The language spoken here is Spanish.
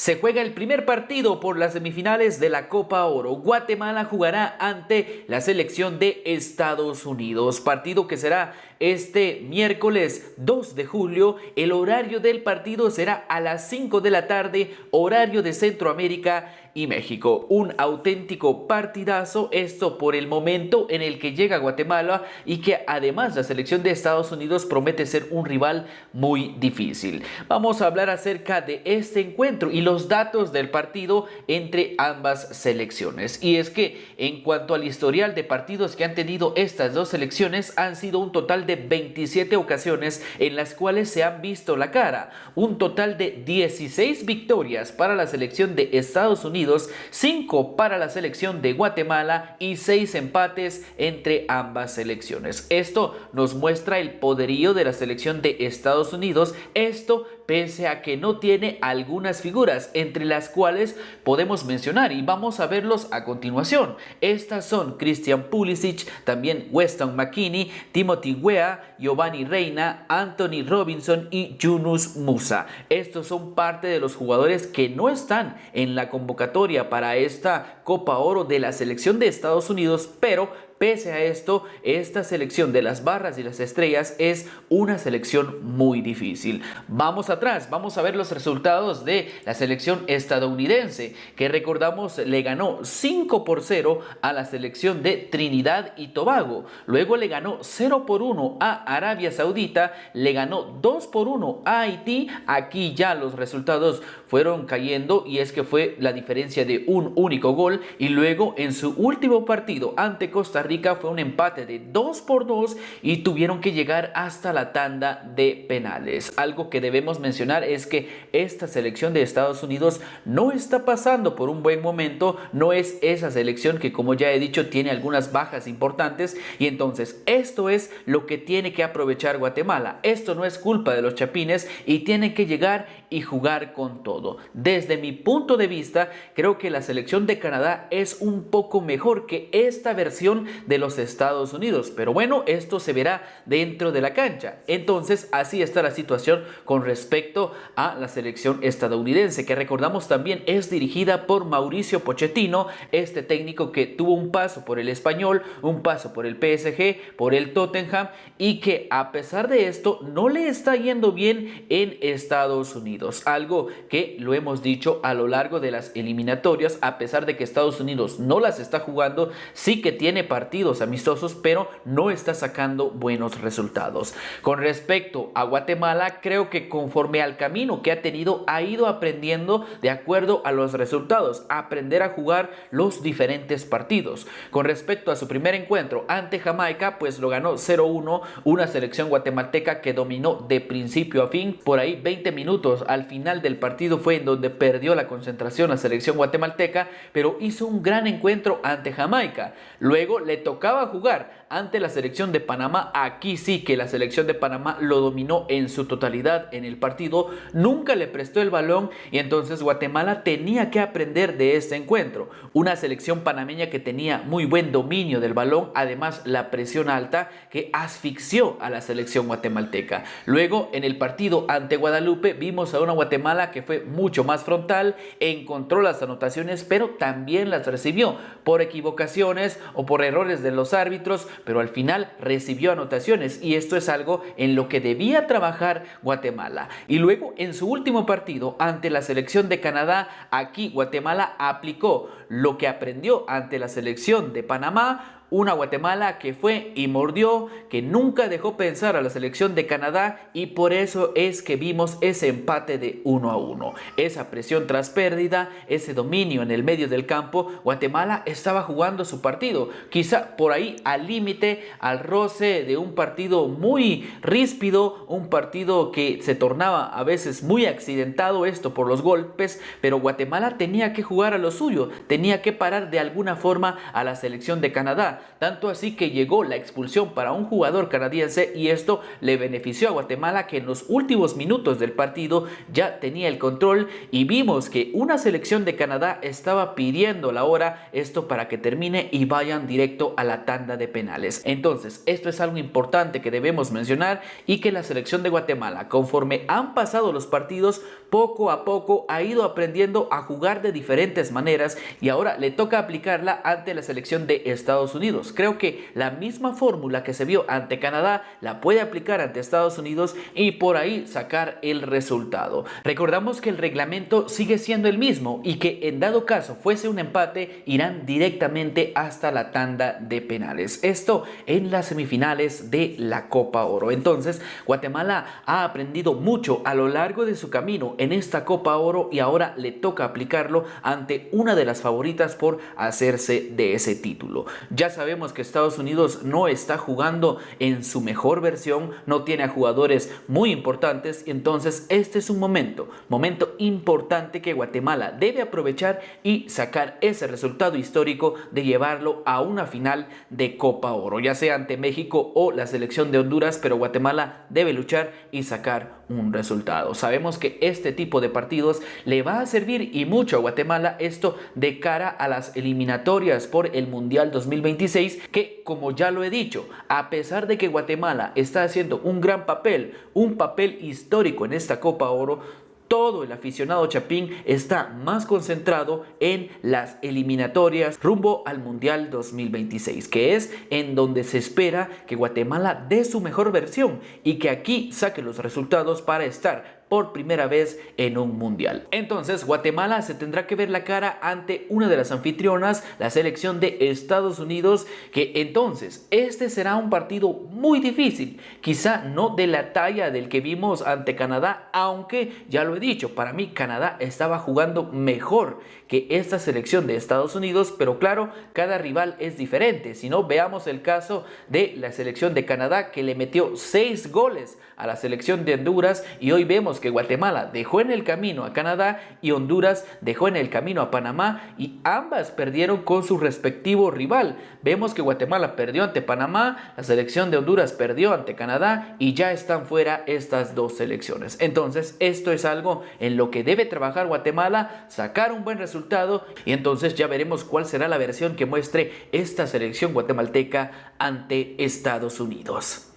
Se juega el primer partido por las semifinales de la Copa Oro. Guatemala jugará ante la selección de Estados Unidos. Partido que será este miércoles 2 de julio. El horario del partido será a las 5 de la tarde, horario de Centroamérica y México. Un auténtico partidazo, esto por el momento en el que llega Guatemala y que además la selección de Estados Unidos promete ser un rival muy difícil. Vamos a hablar acerca de este encuentro y los datos del partido entre ambas selecciones. Y es que en cuanto al historial de partidos que han tenido estas dos selecciones, han sido un total de 27 ocasiones en las cuales se han visto la cara. Un total de 16 victorias para la selección de Estados Unidos, 5 para la selección de Guatemala y 6 empates entre ambas selecciones. Esto nos muestra el poderío de la selección de Estados Unidos, esto pese a que no tiene algunas figuras, entre las cuales podemos mencionar y vamos a verlos a continuación. Estas son Christian Pulisic, también Weston McKennie, Timothy Weah, Giovanni Reina, Anthony Robinson y Yunus Musa. Estos son parte de los jugadores que no están en la convocatoria para esta Copa Oro de la selección de Estados Unidos, pero pese a esto, esta selección de las barras y las estrellas es una selección muy difícil. Vamos atrás, vamos a ver los resultados de la selección estadounidense, que recordamos le ganó 5-0 a la selección de Trinidad y Tobago. Luego le ganó 0-1 a Arabia Saudita, le ganó 2-1 a Haití. Aquí ya los resultados fueron cayendo y es que fue la diferencia de un único gol. Y luego en su último partido ante Costa Rica fue un empate de 2-2 y tuvieron que llegar hasta la tanda de penales. Algo que debemos mencionar es que esta selección de Estados Unidos no está pasando por un buen momento, no es esa selección que, como ya he dicho, tiene algunas bajas importantes, y entonces esto es lo que tiene que aprovechar Guatemala. Esto no es culpa de los chapines y tienen que llegar y jugar con todo. Desde mi punto de vista, creo que la selección de Canadá es un poco mejor que esta versión de los Estados Unidos, pero bueno, esto se verá dentro de la cancha. Entonces así está la situación con respecto a la selección estadounidense, que recordamos también es dirigida por Mauricio Pochettino, este técnico que tuvo un paso por el Español, un paso por el PSG, por el Tottenham, y que a pesar de esto no le está yendo bien en Estados Unidos, algo que lo hemos dicho a lo largo de las eliminatorias. A pesar de que Estados Unidos no las está jugando, sí que tiene partidos amistosos, pero no está sacando buenos resultados. Con respecto a Guatemala, creo que conforme al camino que ha tenido, ha ido aprendiendo de acuerdo a los resultados, a aprender a jugar los diferentes partidos. Con respecto a su primer encuentro ante Jamaica, pues lo ganó 0-1, una selección guatemalteca que dominó de principio a fin. Por ahí 20 minutos al final del partido fue en donde perdió la concentración la selección guatemalteca, pero hizo un gran encuentro ante Jamaica. Luego le tocaba jugar ante la selección de Panamá. Aquí sí que la selección de Panamá lo dominó en su totalidad en el partido, nunca le prestó el balón, y entonces Guatemala tenía que aprender de este encuentro. Una selección panameña que tenía muy buen dominio del balón, además la presión alta que asfixió a la selección guatemalteca. Luego en el partido ante Guadalupe vimos a una Guatemala que fue mucho más frontal, encontró las anotaciones, pero también las recibió por equivocaciones o por errores de los árbitros, pero al final recibió anotaciones, y esto es algo en lo que debía trabajar Guatemala. Y luego en su último partido ante la selección de Canadá, aquí Guatemala aplicó lo que aprendió ante la selección de Panamá. Una Guatemala que fue y mordió, que nunca dejó pensar a la selección de Canadá, y por eso es que vimos ese empate de 1-1. Esa presión tras pérdida, ese dominio en el medio del campo. Guatemala estaba jugando su partido, quizá por ahí al límite, al roce de un partido muy ríspido, un partido que se tornaba a veces muy accidentado, esto por los golpes, pero Guatemala tenía que jugar a lo suyo, tenía que parar de alguna forma a la selección de Canadá. Canadá, tanto así que llegó la expulsión para un jugador canadiense y esto le benefició a Guatemala, que en los últimos minutos del partido ya tenía el control y vimos que una selección de Canadá estaba pidiendo la hora, esto para que termine y vayan directo a la tanda de penales. Entonces esto es algo importante que debemos mencionar, y que la selección de Guatemala, conforme han pasado los partidos, poco a poco ha ido aprendiendo a jugar de diferentes maneras y ahora le toca aplicarla ante la selección de Estados Unidos. Creo que la misma fórmula que se vio ante Canadá la puede aplicar ante Estados Unidos y por ahí sacar el resultado. Recordamos que el reglamento sigue siendo el mismo y que en dado caso fuese un empate, irán directamente hasta la tanda de penales. Esto en las semifinales de la Copa Oro. Entonces, Guatemala ha aprendido mucho a lo largo de su camino en esta Copa Oro y ahora le toca aplicarlo ante una de las favoritas por hacerse de ese título. Ya sabemos que Estados Unidos no está jugando en su mejor versión, no tiene a jugadores muy importantes, entonces este es un momento importante que Guatemala debe aprovechar y sacar ese resultado histórico de llevarlo a una final de Copa Oro, ya sea ante México o la selección de Honduras, pero Guatemala debe luchar y sacar un resultado. Sabemos que este tipo de partidos le va a servir y mucho a Guatemala, esto de cara a las eliminatorias por el Mundial 2026, que como ya lo he dicho, a pesar de que Guatemala está haciendo un gran papel, un papel histórico en esta Copa Oro, todo el aficionado chapín está más concentrado en las eliminatorias rumbo al Mundial 2026, que es en donde se espera que Guatemala dé su mejor versión y que aquí saque los resultados para estar por primera vez en un mundial. Entonces Guatemala se tendrá que ver la cara ante una de las anfitrionas, la selección de Estados Unidos, que entonces este será un partido muy difícil, quizá no de la talla del que vimos ante Canadá, aunque ya lo he dicho, para mí Canadá estaba jugando mejor que esta selección de Estados Unidos, pero claro, cada rival es diferente. Si no, veamos el caso de la selección de Canadá, que le metió 6 goles a la selección de Honduras, y hoy vemos que Guatemala dejó en el camino a Canadá y Honduras dejó en el camino a Panamá, y ambas perdieron con su respectivo rival. Vemos que Guatemala perdió ante Panamá, la selección de Honduras perdió ante Canadá y ya están fuera estas dos selecciones. Entonces esto es algo en lo que debe trabajar Guatemala, sacar un buen resultado, y entonces ya veremos cuál será la versión que muestre esta selección guatemalteca ante Estados Unidos.